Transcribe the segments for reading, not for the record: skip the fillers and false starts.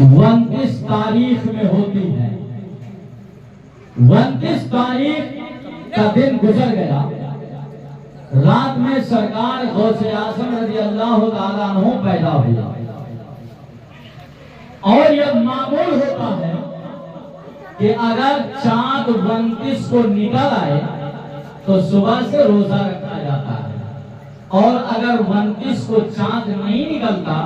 29 तारीख में होती है। 29 तारीख का दिन गुजर गया। रात में सरकार गौसे आज़म रज़ी अल्लाह तआला अन्हु पैदा हुआ और यह मामूल होता है कि अगर चांद 29 को निकल आए तो सुबह से रोजा रखा जाता है और अगर 29 को चांद नहीं निकलता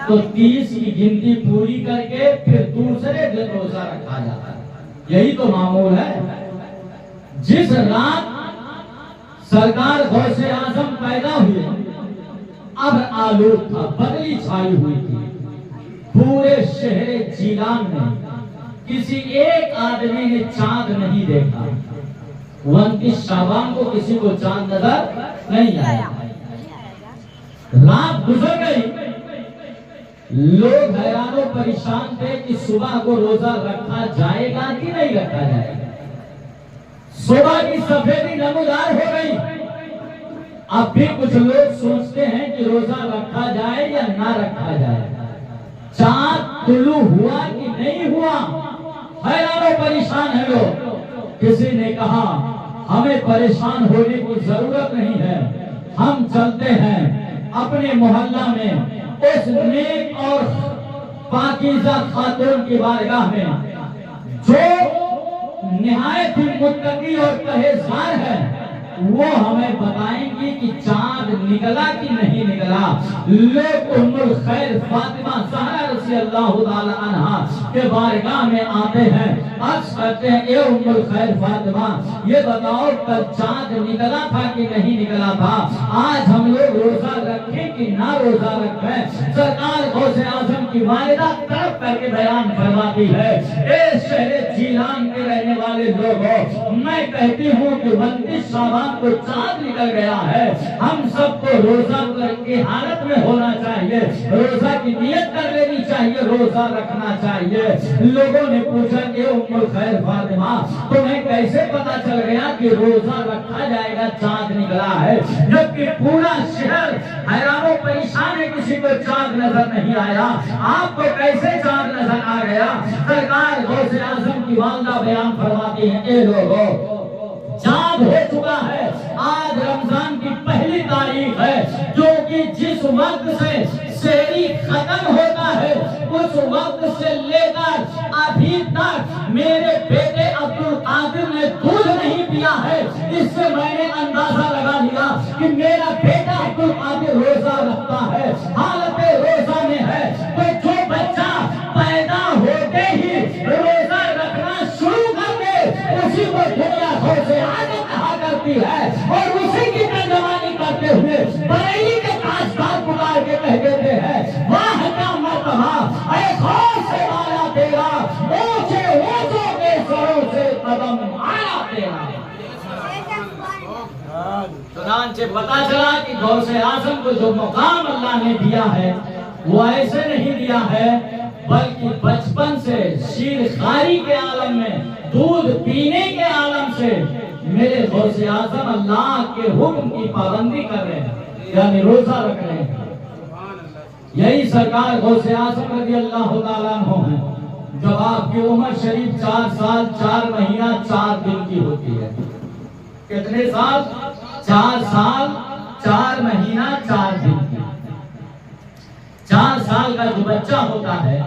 तो 30 की गिनती पूरी करके फिर दूसरे दिन रोजा रखा जाता है। यही तो मामूल है। जिस रात सरकार गौसे आज़म पैदा हुए अब आलूद था, बदली छाई हुई थी। पूरे शहरे जीलान में किसी एक आदमी ने चांद नहीं देखा। 29 शाबान को किसी को चांद नजर नहीं आया। रात गुजर गई, लोग हैरान और परेशान थे कि सुबह को रोजा रखा जाएगा कि नहीं रखा जाएगा। सुबह की सफेदी नमूदार हो गई। अब भी कुछ लोग सोचते हैं कि रोजा रखा जाए या ना रखा जाए। चांद तुलू हुआ कि नहीं हुआ, हैरान और परेशान है लोग। किसी ने कहा हमें परेशान होने की जरूरत नहीं है, हम चलते हैं अपने मोहल्ला में उस नेक और पाकीज़ा खातून की बारगाह में जो निहायत ही मुत्तकी और परहेज़गार है, वो हमें बताएंगी कि चांद निकला कि नहीं निकला। लोग उम्मुल खैर फातिमा ज़हरा रज़ी अल्लाह तआला अन्हा के बारगाह में आते हैं, अर्ज़ करते हैं ए उम्मुल खैर फातिमा, ये बताओ कल चांद निकला था कि नहीं निकला था। आज हम लोग रोजा रखें कि ना रोजा रखें। सरकार गौसे आज़म की वालिदा तरफ करके बयान फरमाती है, ए शहरे जीलान के रहने वाले लोगों, मैं कहती हूँ कि 29 शाबान को चांद निकल गया है। हम सबको रोजा की हालत में होना चाहिए, रोजा की नियत कर लेनी चाहिए, रोजा रखना चाहिए। लोगों ने पूछा कि उम्मुल खैर फातिमा, तुम्हें कैसे पता चल गया कि रोजा रखा जाएगा, चांद निकला है, जबकि पूरा शहर हैरान परेशान है, किसी को चांद नजर नहीं आया। आपको कैसे चांद नजर आ गया? सरकार गौसे आज़म की वालिदा बयान फरमाती है, ए लोगों, चांद हो चुका है। आज रमजान की पहली तारीख है, जो कि जिस वक्त से सहरी खत्म होता है उस वक्त से लेकर अभी तक मेरे बेटे अब्दुल कादिर ने दूध नहीं पिया है। इससे मैंने अंदाजा लगा लिया कि मेरा बेटा अब्दुल कादिर रोजा रखता है, हालत रोजा में है। तो जो बच्चा पैदा होते ही रोजा रखना शुरू कर दे, उसी को दुनिया से आदत कहा करती है और उसी की तर्जमानी करते हुए बरेली के काशकार पुकार के कह देते हैं, वाह क्या मर्तबा, ऐ खौफ से मारा तेरा, ऊंचे ऊंचों के सरों से कदम आया तेरा। चुनांचे पता चला कि गौसे आज़म को जो मुकाम अल्लाह ने दिया है वो ऐसे नहीं दिया है, बल्कि बचपन से शीरखारी के आलम में, दूध पीने के आलम से मेरे गौसे आज़म अल्लाह के हुक्म की पाबंदी कर रहे हैं, यानी रोजा रख रहे हैं। यही सरकार गौसे आज़म रज़ी अल्लाह तआला अन्हु है। जब आपकी उम्र शरीफ 4 साल 4 महीना 4 दिन की होती है। कितने साल? 4 साल 4 महीना 4 दिन की। 4 साल का जो बच्चा होता है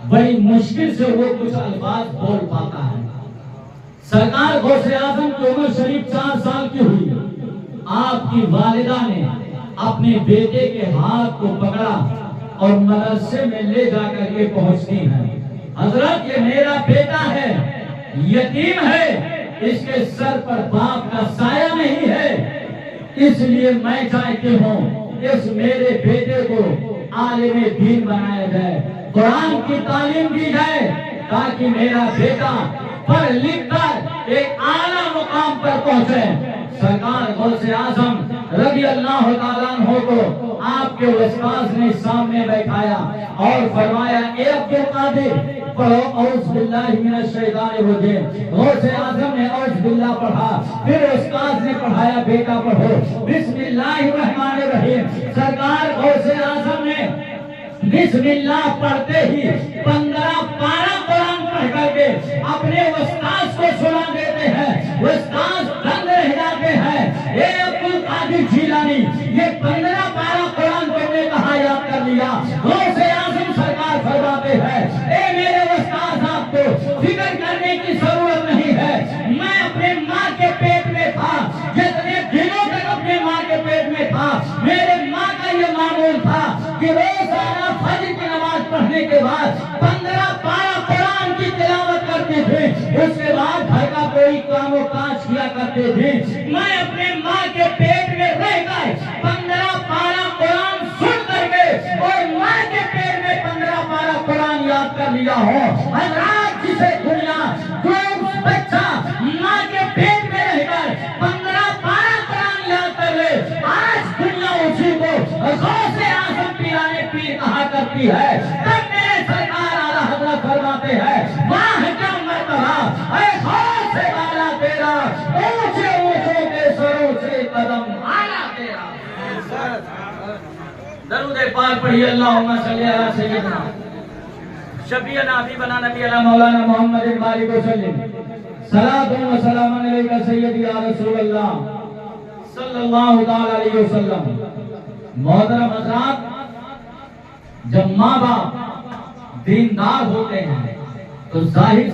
बड़ी मुश्किल से वो कुछ अल्फाज बोल पाता है। सरकार गौसे आज़म की उम्र शरीफ 4 साल की हुई। आपकी वालिदा ने अपने बेटे के हाथ को पकड़ा और मदरसे में ले जाकर के पहुंचती है। हजरत, ये मेरा बेटा है, यतीम है, इसके सर पर बाप का साया नहीं है, इसलिए मैं चाहती हूँ इस मेरे बेटे को आलिम दीन बनाया जाए, कुरान की तालीम दी जाए, ताकि मेरा बेटा पढ़ लिख कर एक आला मुकाम पर पहुंचे। सरकार गौसे आज़म रज़ी अल्लाह तआला अन्हु को आपके उस्ताद ने सामने बैठाया और फरमाया, ए अब्दुल कादिर, पढ़ो औज़ बिल्लाहि मिनश शैतानिर रजीम। गौसे आज़म ने औज़ बिल्लाह पढ़ा, फिर उस्ताद ने पढ़ाया, बेटा पढ़ो बिस्मिल्लाहिर रहमानिर रहीम। सरकार गौसे आज़म ने बिस्मिल्लाह पढ़ते ही 15 पढ़ने के बाद 15-12 कुरान की तिलावत करते थे। उसके बाद घर का कोई काम काज किया करते थे। मैं अपने माँ के पेट में रहकर 15-12 कुरान सुन करके और माँ के पेट में 15-12 कुरान याद कर लिया हो। हजरात, जिसे दुनिया बच्चा माँ के पेट में रहकर 15-12 कुरान याद कर ले, आज दुनिया उसी को गौसे आजम पीराने पीर कहा करती है। तब मेरे सरकार आला हजरत फरमाते हैं, वाह क्या मर्तबा है गौसे आला तेरा, ऊंचे ऊंचों के सरों से कदम आला तेरा। दरूद पाक पढ़िए, अल्लाहुम्मा सल्ली अला सय्यिदना शफीअना हबीबना नबी अला मौलाना मोहम्मद बारिक वसल्लम। सलातु व सलामुन अलैका सय्यदी या रसूल अल्लाह सल्लल्लाहु तआला अलैहि वसल्लम। मोहतरम हज़रात, जब माँ बाप दीनदार होते हैं तो जाहिर